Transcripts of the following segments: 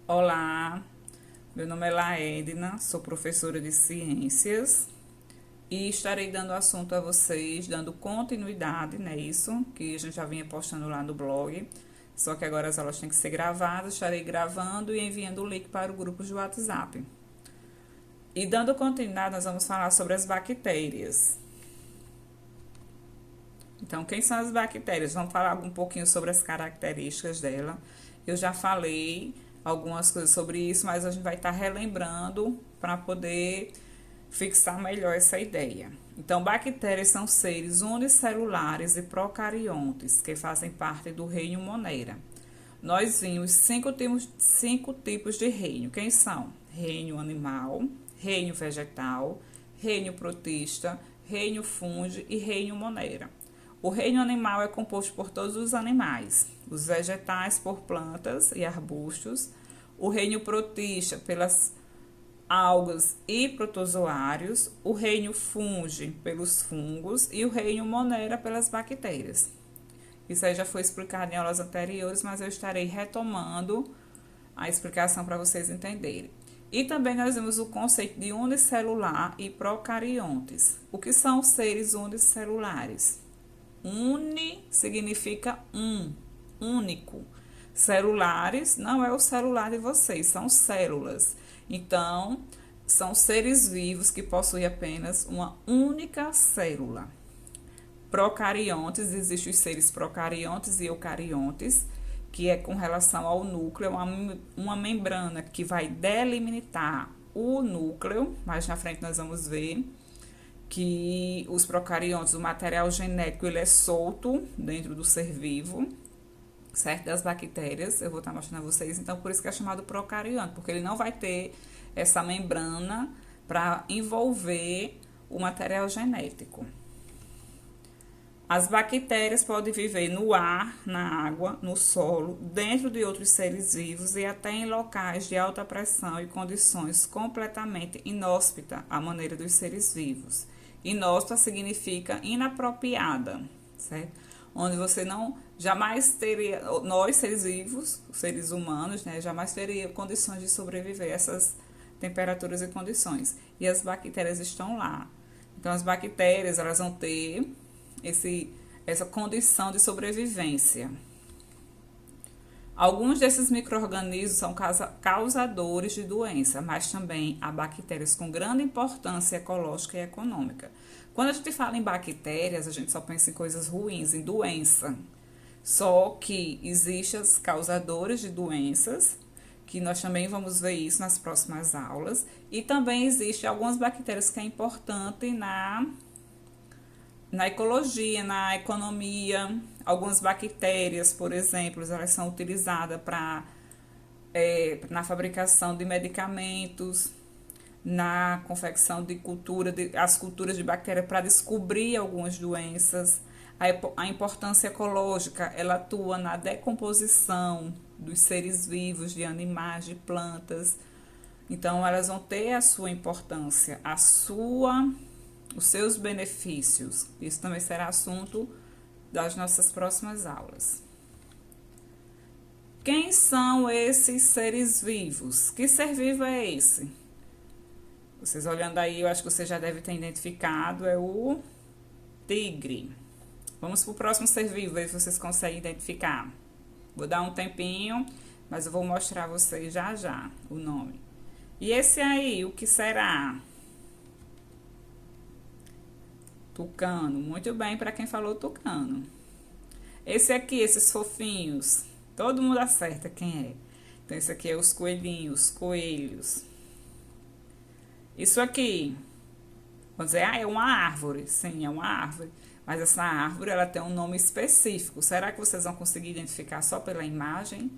Olá, meu nome é Laedna, sou professora de ciências e estarei dando assunto a vocês, dando continuidade, né? Isso que a gente já vinha postando lá no blog, só que agora as aulas têm que ser gravadas. Estarei gravando e enviando o link para o grupo de WhatsApp. E dando continuidade, nós vamos falar sobre as bactérias. Então, quem são as bactérias? Vamos falar um pouquinho sobre as características dela. Eu já falei algumas coisas sobre isso, mas a gente vai estar relembrando para poder fixar melhor essa ideia. Então, bactérias são seres unicelulares e procariontes que fazem parte do reino Monera. Nós vimos cinco tipos de reino. Quem são? Reino animal, reino vegetal, reino protista, reino fungo e reino Monera. O reino animal é composto por todos os animais, os vegetais por plantas e arbustos, o reino protista pelas algas e protozoários, o reino fungo pelos fungos e o reino monera pelas bactérias. Isso aí já foi explicado em aulas anteriores, mas eu estarei retomando a explicação para vocês entenderem. E também nós vimos o conceito de unicelular e procariontes. O que são seres unicelulares? Uni significa único. Celulares não é o celular de vocês, são células. Então, são seres vivos que possuem apenas uma única célula. Procariontes, existem os seres procariontes e eucariontes, que é com relação ao núcleo, uma membrana que vai delimitar o núcleo. Mais na frente nós vamos ver que os procariontes, o material genético, ele é solto dentro do ser vivo, certo? Das bactérias, eu vou estar mostrando a vocês, então por isso que é chamado procarionte, porque ele não vai ter essa membrana para envolver o material genético. As bactérias podem viver no ar, na água, no solo, dentro de outros seres vivos e até em locais de alta pressão e condições completamente inóspitas à maneira dos seres vivos. Inóspita significa inapropriada, certo? Onde você não jamais teria, nós seres vivos, seres humanos, né, jamais teria condições de sobreviver a essas temperaturas e condições. E as bactérias estão lá. Então as bactérias, elas vão ter essa condição de sobrevivência. Alguns desses micro-organismos são causadores de doença, mas também há bactérias com grande importância ecológica e econômica. Quando a gente fala em bactérias, a gente só pensa em coisas ruins, em doença. Só que existem os causadores de doenças, que nós também vamos ver isso nas próximas aulas. E também existem algumas bactérias que é importante na ecologia, na economia. Algumas bactérias, por exemplo, elas são utilizadas na fabricação de medicamentos, na confecção de as culturas de bactérias para descobrir algumas doenças. A importância ecológica, ela atua na decomposição dos seres vivos, de animais, de plantas. Então, elas vão ter a sua importância, os seus benefícios. Isso também será assunto das nossas próximas aulas. Quem são esses seres vivos? Que ser vivo é esse? Vocês olhando aí, eu acho que você já deve ter identificado, é o tigre. Vamos para o próximo ser vivo, ver se vocês conseguem identificar. Vou dar um tempinho, mas eu vou mostrar a vocês já já o nome. E esse aí, o que será? Tucano, muito bem para quem falou tucano. Esse aqui, esses fofinhos, todo mundo acerta quem é. Então, esse aqui é os coelhinhos, coelhos. Isso aqui, vamos dizer, é uma árvore. Sim, é uma árvore. Mas essa árvore, ela tem um nome específico. Será que vocês vão conseguir identificar só pela imagem?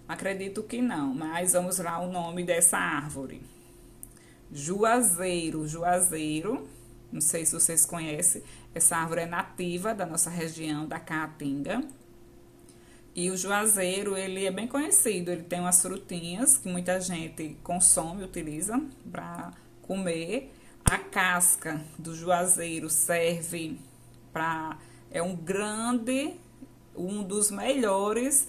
Acredito que não, mas vamos lá o nome dessa árvore. Juazeiro, juazeiro. Não sei se vocês conhecem, essa árvore é nativa da nossa região, da Caatinga. E o juazeiro, ele é bem conhecido, ele tem umas frutinhas que muita gente consome, utiliza para comer. A casca do juazeiro serve para... um dos melhores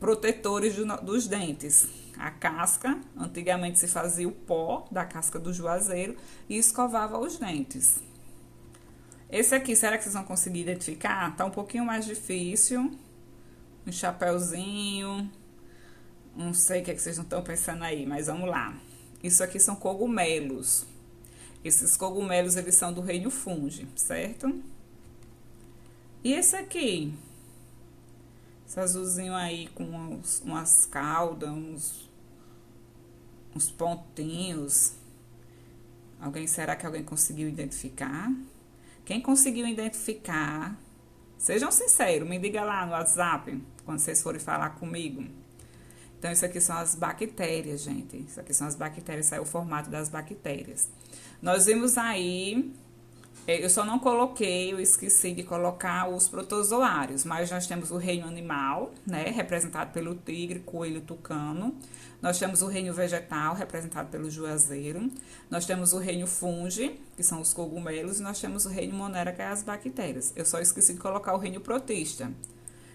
protetores dos dentes. A casca, antigamente se fazia o pó da casca do juazeiro e escovava os dentes. Esse aqui, será que vocês vão conseguir identificar? Tá um pouquinho mais difícil. Um chapéuzinho. Não sei o que é que vocês não estão pensando aí, mas vamos lá. Isso aqui são cogumelos. Esses cogumelos, eles são do reino fungi, certo? E esse aqui? Esse azulzinho aí com umas caudas, uns pontinhos. Será que alguém conseguiu identificar? Quem conseguiu identificar, sejam sinceros, me diga lá no WhatsApp, quando vocês forem falar comigo. Então, isso aqui são as bactérias, gente. Isso aqui são as bactérias, isso aí é o formato das bactérias. Nós vimos aí, eu só não coloquei, eu esqueci de colocar os protozoários, mas nós temos o reino animal, né, representado pelo tigre, coelho, tucano. Nós temos o reino vegetal, representado pelo juazeiro. Nós temos o reino fungi, que são os cogumelos, e nós temos o reino monera, que é as bactérias. Eu só esqueci de colocar o reino protista.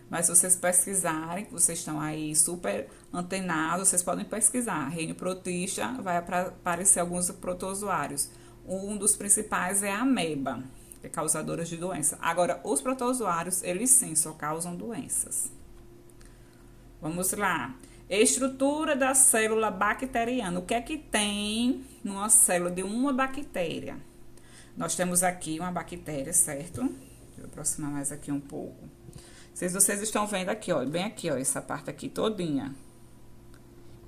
Mas se vocês pesquisarem, vocês estão aí super antenados, vocês podem pesquisar. Reino protista, vai aparecer alguns protozoários. Um dos principais é a ameba, que é causadora de doença. Agora, os protozoários, eles sim, só causam doenças. Vamos lá. Estrutura da célula bacteriana. O que é que tem numa célula de uma bactéria? Nós temos aqui uma bactéria, certo? Deixa eu aproximar mais aqui um pouco. Vocês estão vendo aqui, ó, bem aqui, ó, essa parte aqui todinha.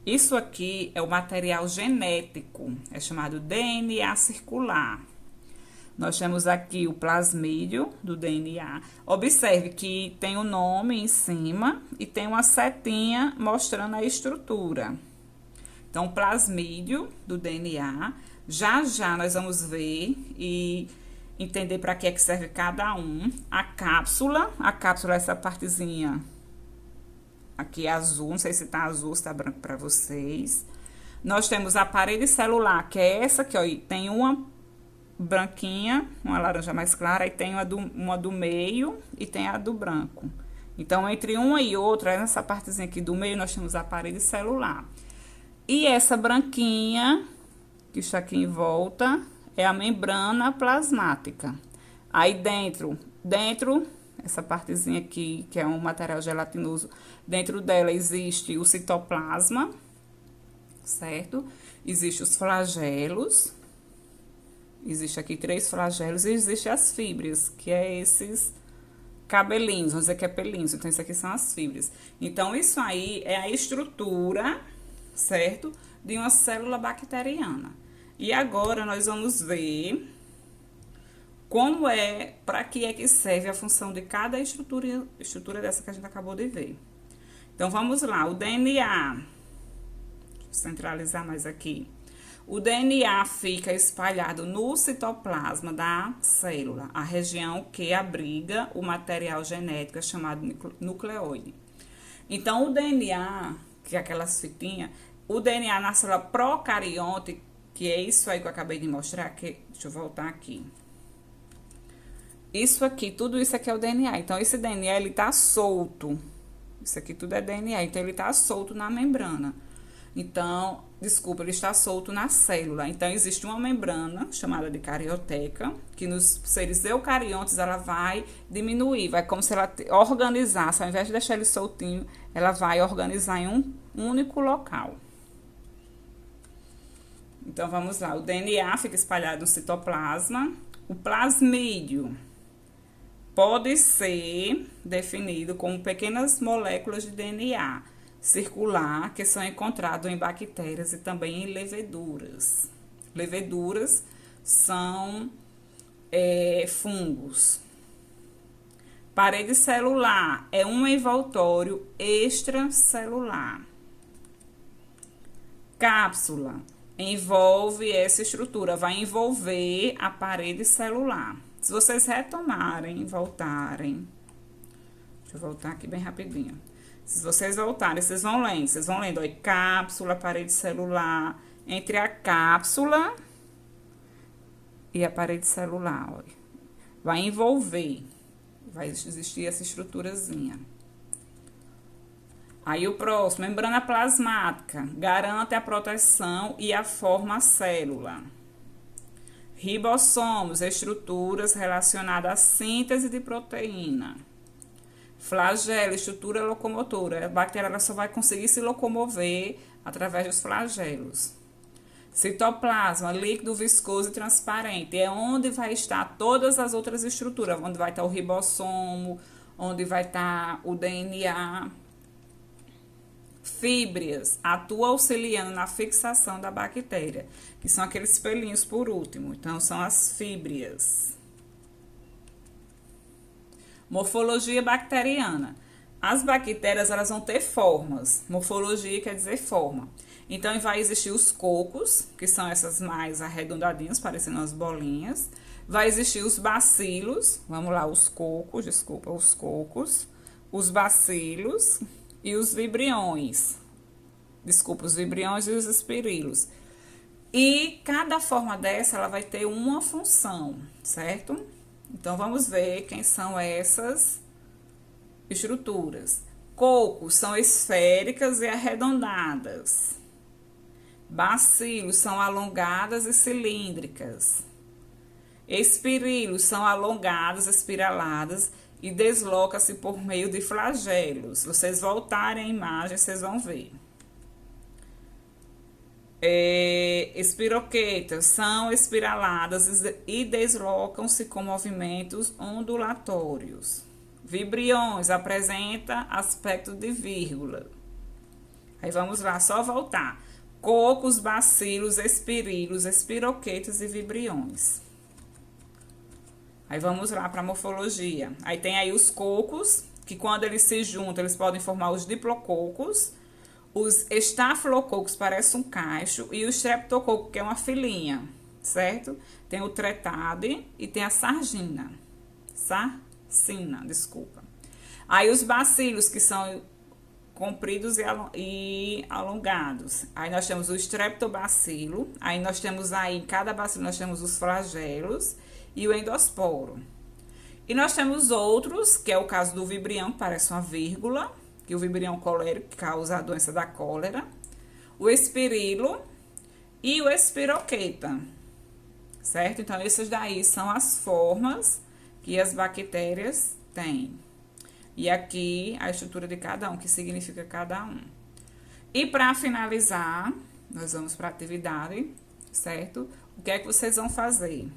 Isso aqui é o material genético, é chamado DNA circular. Nós temos aqui o plasmídio do DNA. Observe que tem o nome em cima e tem uma setinha mostrando a estrutura. Então, o plasmídio do DNA, já nós vamos ver e entender para que é que serve cada um. A cápsula é essa partezinha aqui azul, não sei se tá azul, se tá branco para vocês. Nós temos a parede celular, que é essa aqui, ó, e tem uma branquinha, uma laranja mais clara, e tem uma do meio e tem a do branco. Então, entre uma e outra, nessa partezinha aqui do meio, nós temos a parede celular. E essa branquinha, que está aqui em volta, é a membrana plasmática. Aí dentro, essa partezinha aqui, que é um material gelatinoso, dentro dela existe o citoplasma, certo? Existem os flagelos, existe aqui 3 flagelos e existem as fibras, que é esses cabelinhos, vamos dizer que é pelinhos, então isso aqui são as fibras. Então, isso aí é a estrutura, certo? De uma célula bacteriana. E agora, nós vamos ver como para que é que serve a função de cada estrutura dessa que a gente acabou de ver. Então, vamos lá, o DNA, deixa eu centralizar mais aqui. O DNA fica espalhado no citoplasma da célula, a região que abriga o material genético chamado nucleoide. Então, o DNA, que é aquelas fitinhas, o DNA na célula procarionte, que é isso aí que eu acabei de mostrar, deixa eu voltar aqui. Isso aqui, tudo isso aqui é o DNA. Então, esse DNA, ele tá solto. Isso aqui tudo é DNA, então ele tá solto na membrana. Então, desculpa, ele está solto na célula. Então, existe uma membrana, chamada de carioteca, que nos seres eucariontes, ela vai diminuir. Vai como se ela organizasse, ao invés de deixar ele soltinho, ela vai organizar em um único local. Então, vamos lá. O DNA fica espalhado no citoplasma. O plasmídio pode ser definido como pequenas moléculas de DNA circular que são encontradas em bactérias e também em leveduras. Leveduras são fungos. Parede celular é um envoltório extracelular. Cápsula envolve essa estrutura, vai envolver a parede celular. Se vocês retomarem, voltarem, deixa eu voltar aqui bem rapidinho. Se vocês voltarem, vocês vão lendo, ó, cápsula, parede celular, entre a cápsula e a parede celular, ó, vai envolver, vai existir essa estruturazinha. Aí o próximo, membrana plasmática, garante a proteção e a forma à célula. Ribossomos, estruturas relacionadas à síntese de proteína. Flagelo, estrutura locomotora. A bactéria ela só vai conseguir se locomover através dos flagelos. Citoplasma, líquido viscoso e transparente. É onde vai estar todas as outras estruturas. Onde vai estar o ribossomo, onde vai estar o DNA. Fíbrias, atua auxiliando na fixação da bactéria, que são aqueles pelinhos por último. Então, são as fíbrias. Morfologia bacteriana. As bactérias, elas vão ter formas. Morfologia quer dizer forma. Então, vai existir os cocos, que são essas mais arredondadinhas, parecendo umas bolinhas. Vai existir os bacilos, vamos lá, os cocos, desculpa, os cocos. Os bacilos e os vibriões. Desculpa, os vibriões e os espirilos. E cada forma dessa, ela vai ter uma função, certo? Então, vamos ver quem são essas estruturas. Cocos são esféricas e arredondadas. Bacilos são alongadas e cilíndricas. Espirilos são alongadas, espiraladas e desloca-se por meio de flagelos. Se vocês voltarem a imagem, vocês vão ver. Espiroquetas são espiraladas e deslocam-se com movimentos ondulatórios. Vibriões apresenta aspecto de vírgula. Aí vamos lá, só voltar. Cocos, bacilos, espirilos, espiroquetas e vibriões. Aí vamos lá para a morfologia. Aí tem aí os cocos, que quando eles se juntam, eles podem formar os diplococos. Os estafilococos parecem um cacho e o streptococo, que é uma filinha, certo? Tem o tretade e tem a sargina. Sarcina, desculpa. Aí os bacilos, que são compridos e alongados. Aí nós temos o streptobacilo. Aí nós temos aí, em cada bacilo, nós temos os flagelos e o endosporo. E nós temos outros, que é o caso do vibrião, que parece uma vírgula, que o vibrião colérico, que causa a doença da cólera, o espirilo e o espiroqueta, certo? Então, esses daí são as formas que as bactérias têm. E aqui, a estrutura de cada um, que significa cada um. E para finalizar, nós vamos para a atividade, certo? O que é que vocês vão fazer?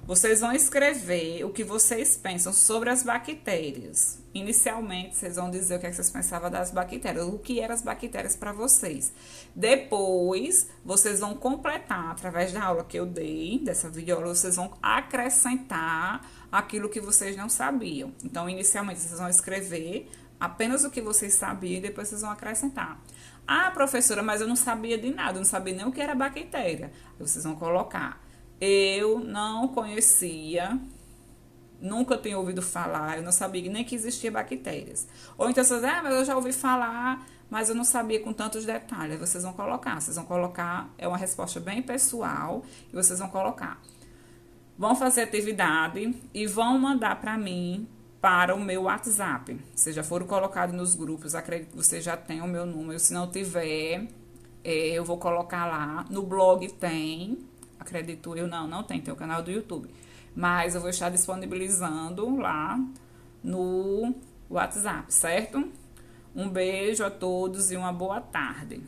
Vocês vão escrever o que vocês pensam sobre as bactérias. Inicialmente, vocês vão dizer o que é que vocês pensavam das bactérias, o que eram as bactérias para vocês. Depois, vocês vão completar, através da aula que eu dei, dessa videoaula, vocês vão acrescentar aquilo que vocês não sabiam. Então, inicialmente, vocês vão escrever apenas o que vocês sabiam e depois vocês vão acrescentar. Ah, professora, mas eu não sabia de nada, eu não sabia nem o que era bactéria. Vocês vão colocar. Eu não conhecia, nunca tinha ouvido falar, eu não sabia nem que existia bactérias. Ou então vocês dizem, mas eu já ouvi falar, mas eu não sabia com tantos detalhes. Vocês vão colocar, é uma resposta bem pessoal, e vocês vão colocar. Vão fazer atividade e vão mandar para mim, para o meu WhatsApp. Se já foram colocados nos grupos, acredito que você já tem o meu número. Se não tiver, eu vou colocar lá. No blog tem. Acredito eu, não tem o canal do YouTube. Mas eu vou estar disponibilizando lá no WhatsApp, certo? Um beijo a todos e uma boa tarde.